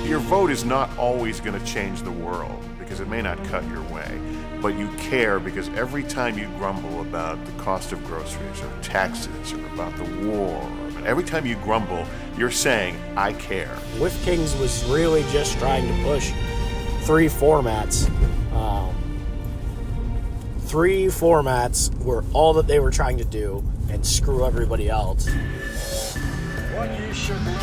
Your vote is not always going to change the world, because it may not cut your way, but you care because every time you grumble about the cost of groceries or taxes or about the war, every time you grumble, you're saying, I care. Whiffkings was really just trying to push 3 formats. 3 formats were all that they were trying to do, and screw everybody else. What you should learn.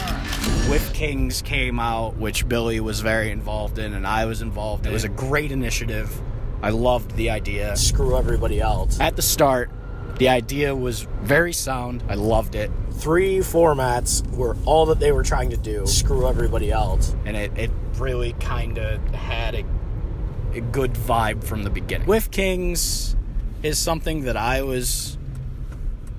Whiffkings came out, which Billy was very involved in, and I was involved in. It was a great initiative. I loved the idea. Screw everybody else. At the start, the idea was very sound. I loved it. 3 formats were all that they were trying to do. Screw everybody else. And it really kind of had a good vibe from the beginning. Whiffkings is something that I was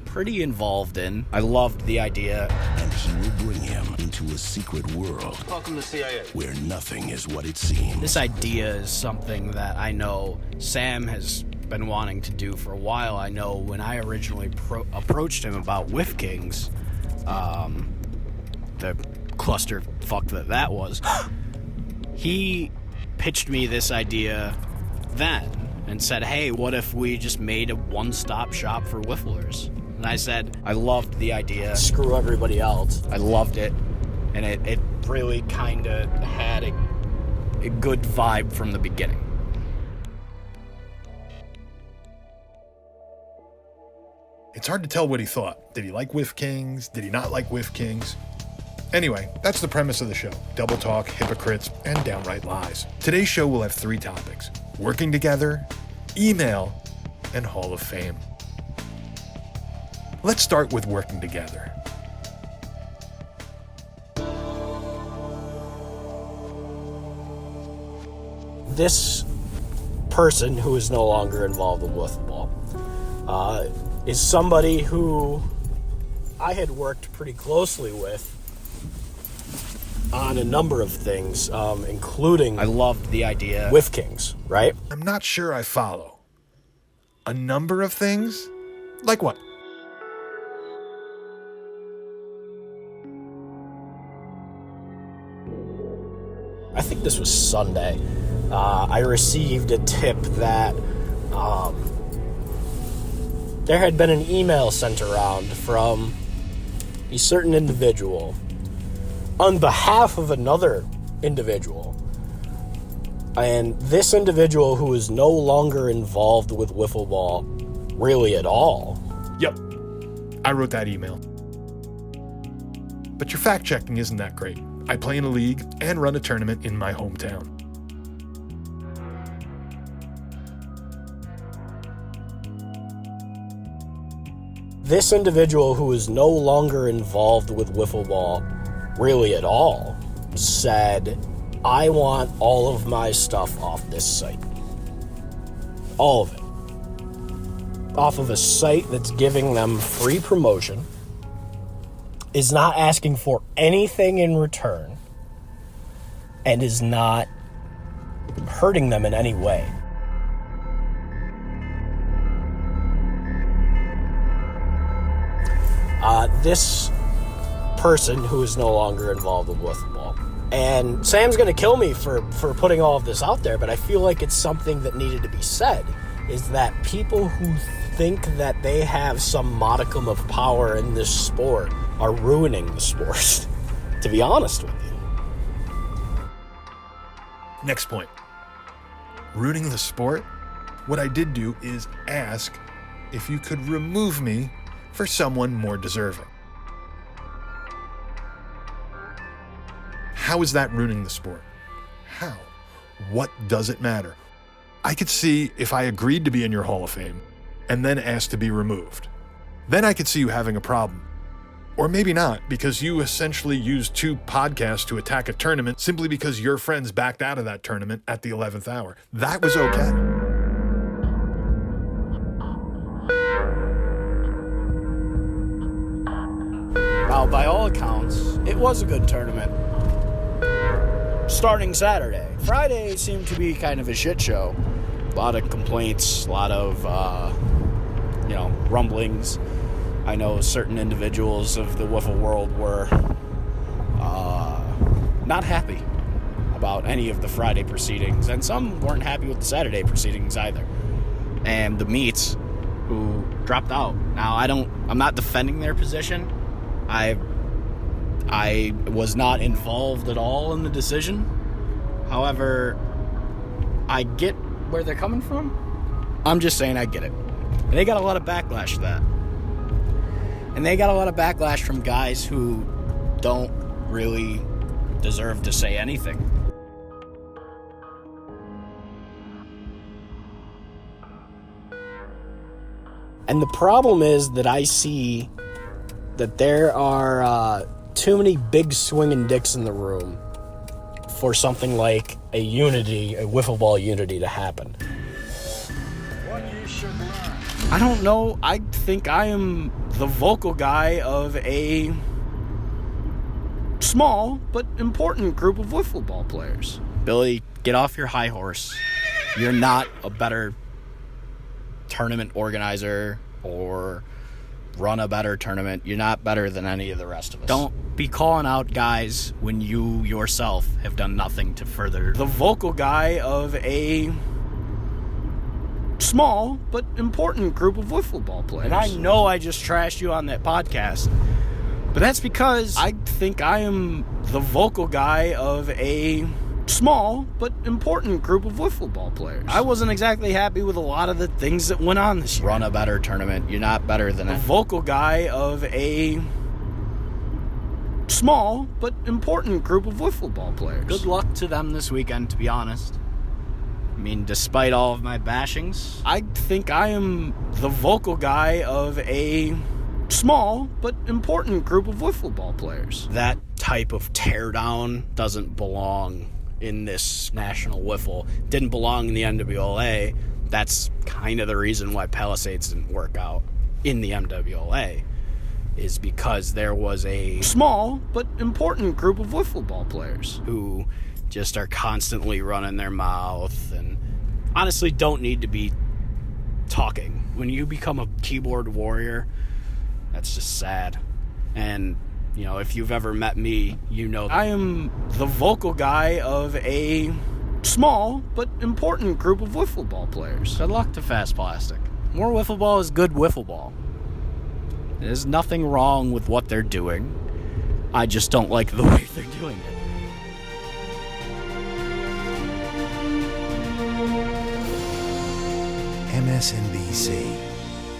pretty involved in. I loved the idea. And he will bring him into a secret world. Welcome to CIA. Where nothing is what it seems. This idea is something that I know Sam has been wanting to do for a while. I know when I originally approached him about Whiffkings, the clusterfuck that was, he pitched me this idea then and said, hey, what if we just made a one-stop shop for Whifflers? And I said, I loved the idea. Screw everybody else. I loved it. And it really kind of had a good vibe from the beginning. It's hard to tell what he thought. Did he like Whiffkings? Did he not like Whiffkings? Anyway, that's the premise of the show. Double talk, hypocrites, and downright lies. Today's show will have 3 topics: working together, email, and Hall of Fame. Let's start with working together. This person who is no longer involved with Wiffle Ball is somebody who I had worked pretty closely with on a number of things, including, I loved the idea, Whiffkings, right? I'm not sure I follow. A number of things? Like what? I think this was Sunday. I received a tip that there had been an email sent around from a certain individual on behalf of another individual. And this individual, who is no longer involved with Wiffle Ball really at all. Yep, I wrote that email. But your fact-checking isn't that great. I play in a league and run a tournament in my hometown. This individual, who is no longer involved with Wiffle Ball really at all, said, I want all of my stuff off this site. All of it. Off of a site that's giving them free promotion, is not asking for anything in return, and is not hurting them in any way. This person who is no longer involved with Wiffle Ball. And Sam's going to kill me for putting all of this out there, but I feel like it's something that needed to be said, is that people who think that they have some modicum of power in this sport are ruining the sport, to be honest with you. Next point. Ruining the sport? What I did do is ask if you could remove me for someone more deserving. How is that ruining the sport? How? What does it matter? I could see if I agreed to be in your Hall of Fame and then asked to be removed. Then I could see you having a problem. Or maybe not, because you essentially used 2 podcasts to attack a tournament simply because your friends backed out of that tournament at the 11th hour. That was okay. Now, by all accounts, it was a good tournament. Starting Saturday. Friday seemed to be kind of a shit show. A lot of complaints, a lot of, rumblings. I know certain individuals of the Wiffle world were not happy about any of the Friday proceedings, and some weren't happy with the Saturday proceedings either. And the Meats, who dropped out. Now, I'm not defending their position. I was not involved at all in the decision. However, I get where they're coming from. I'm just saying I get it. And they got a lot of backlash to that. And they got a lot of backlash from guys who don't really deserve to say anything. And the problem is that I see that there are too many big swinging dicks in the room for something like a wiffle ball unity to happen. What you should learn. I don't know. I think I am the vocal guy of a small but important group of wiffle ball players. Billy, get off your high horse. You're not a better tournament organizer or run a better tournament. You're not better than any of the rest of us. Don't be calling out guys when you yourself have done nothing to further the vocal guy of a small but important group of wiffle ball players. And I know I just trashed you on that podcast, but that's because I think I am the vocal guy of a small but important group of wiffle ball players. I wasn't exactly happy with a lot of the things that went on this year. Run a better tournament. You're not better than a vocal guy of a small but important group of wiffle ball players. Good luck to them this weekend, to be honest. I mean, despite all of my bashings, I think I am the vocal guy of a small but important group of wiffle ball players. That type of teardown doesn't belong in this national wiffle. Didn't belong in the NWLA. That's kind of the reason why Palisades didn't work out in the MWLA, is because there was a small but important group of wiffle ball players who just are constantly running their mouth and honestly don't need to be talking. When you become a keyboard warrior, that's just sad. And, you know, if you've ever met me, you know I am the vocal guy of a small but important group of wiffle ball players. Good luck to Fast Plastic. More wiffle ball is good wiffle ball. There's nothing wrong with what they're doing. I just don't like the way they're doing it. MSNBC,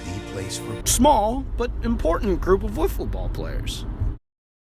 the place for small but important group of wiffle ball players.